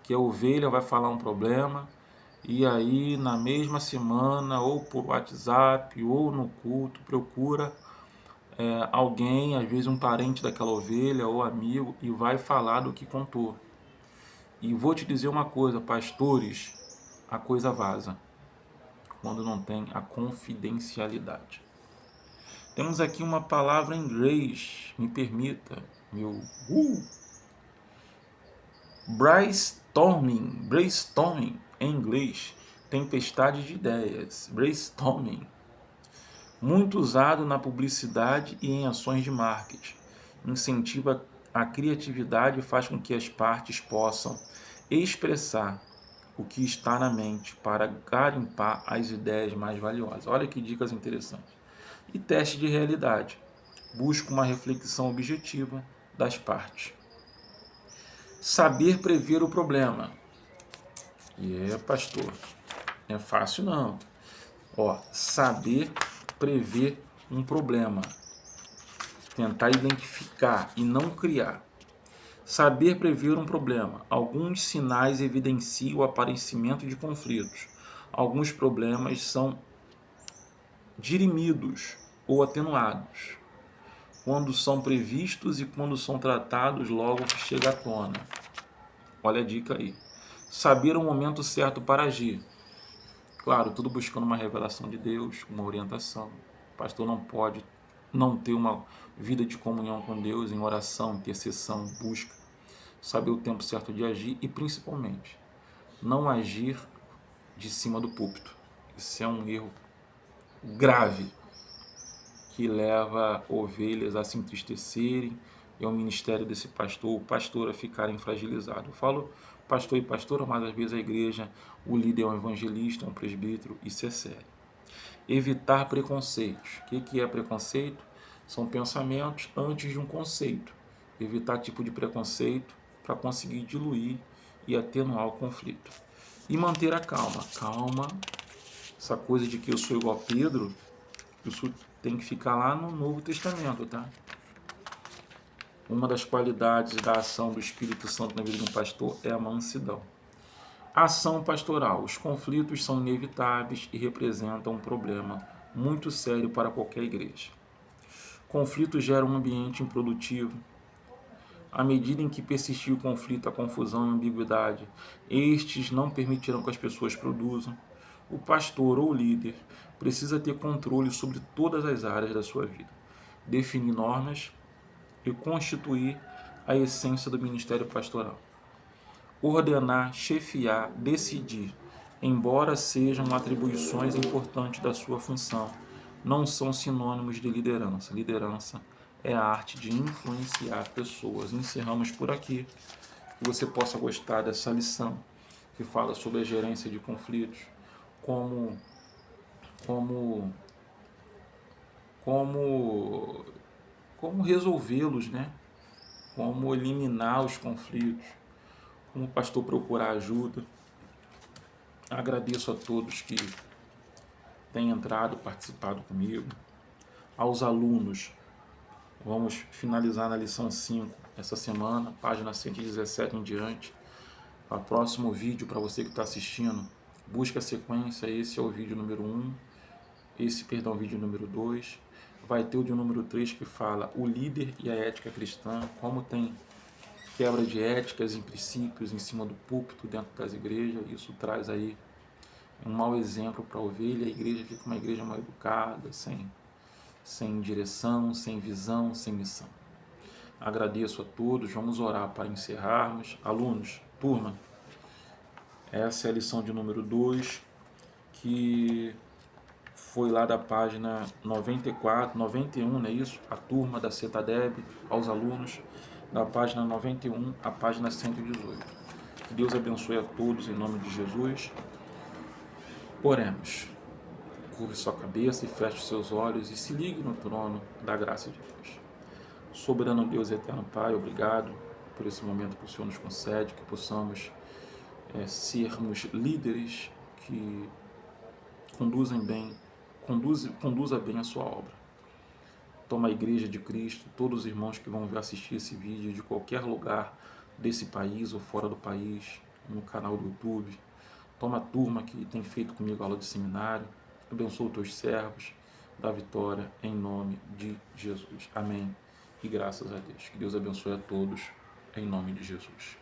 que a ovelha vai falar um problema e aí na mesma semana ou por WhatsApp ou no culto procura alguém, às vezes um parente daquela ovelha ou amigo, e vai falar do que contou. E vou te dizer uma coisa, pastores, a coisa vaza quando não tem a confidencialidade. Temos aqui uma palavra em inglês, me permita, meu brainstorming em inglês, tempestade de ideias, brainstorming, muito usado na publicidade e em ações de marketing. Incentiva a criatividade e faz com que as partes possam expressar o que está na mente para garimpar as ideias mais valiosas. Olha que dicas interessantes. E teste de realidade. Busca uma reflexão objetiva das partes. Saber prever o problema. Pastor, não é fácil não. Saber prever um problema. Tentar identificar e não criar. Saber prever um problema. Alguns sinais evidenciam o aparecimento de conflitos. Alguns problemas são dirimidos ou atenuados quando são previstos e quando são tratados logo que chega à tona. Olha a dica aí. Saber o momento certo para agir. Claro, tudo buscando uma revelação de Deus, uma orientação. O pastor não pode não ter uma vida de comunhão com Deus, em oração, intercessão, busca. Saber o tempo certo de agir e, principalmente, não agir de cima do púlpito. Isso é um erro grave que leva ovelhas a se entristecerem e ao ministério desse pastor ou pastora ficarem fragilizados. Eu falo pastor e pastora, mas às vezes a igreja, o líder é um evangelista, é um presbítero, isso é sério. Evitar preconceitos. O que é preconceito? São pensamentos antes de um conceito. Evitar tipo de preconceito para conseguir diluir e atenuar o conflito. E manter a calma. Calma, essa coisa de que eu sou igual a Pedro, isso tem que ficar lá no Novo Testamento, tá? Uma das qualidades da ação do Espírito Santo na vida de um pastor é a mansidão. Ação pastoral. Os conflitos são inevitáveis e representam um problema muito sério para qualquer igreja. Conflito gera um ambiente improdutivo. À medida em que persistir o conflito, a confusão e a ambiguidade, estes não permitirão que as pessoas produzam. O pastor ou líder precisa ter controle sobre todas as áreas da sua vida, definir normas e constituir a essência do ministério pastoral. Ordenar, chefiar, decidir, embora sejam atribuições importantes da sua função, não são sinônimos de liderança. Liderança é a arte de influenciar pessoas. Encerramos por aqui. Que você possa gostar dessa lição que fala sobre a gerência de conflitos, como como como resolvê-los, né? Como eliminar os conflitos, como o pastor procurar ajuda. Agradeço a todos que têm entrado, participado comigo. Aos alunos, vamos finalizar na lição 5 essa semana, página 117 em diante. O próximo vídeo, para você que está assistindo, busca a sequência, esse é o vídeo número 1, vídeo número 2. Vai ter o de número 3 que fala o líder e a ética cristã, como tem quebra de éticas e princípios em cima do púlpito dentro das igrejas. Isso traz aí um mau exemplo para a ovelha. A igreja fica uma igreja mal educada, sem direção, sem visão, sem missão. Agradeço a todos, vamos orar para encerrarmos. Alunos, turma, essa é a lição de número 2, que foi lá da página 94, 91, não é isso? A turma da CETADEB, aos alunos, da página 91 à página 118. Que Deus abençoe a todos em nome de Jesus. Oremos. Curve sua cabeça e feche os seus olhos e se ligue no trono da graça de Deus. Soberano Deus, eterno Pai, obrigado por esse momento que o Senhor nos concede, que possamos sermos líderes que conduza bem a sua obra. Toma a Igreja de Cristo, todos os irmãos que vão assistir esse vídeo de qualquer lugar desse país ou fora do país, no canal do YouTube. Toma a turma que tem feito comigo aula de seminário. Abençoa os teus servos, dá vitória em nome de Jesus. Amém. E graças a Deus. Que Deus abençoe a todos em nome de Jesus.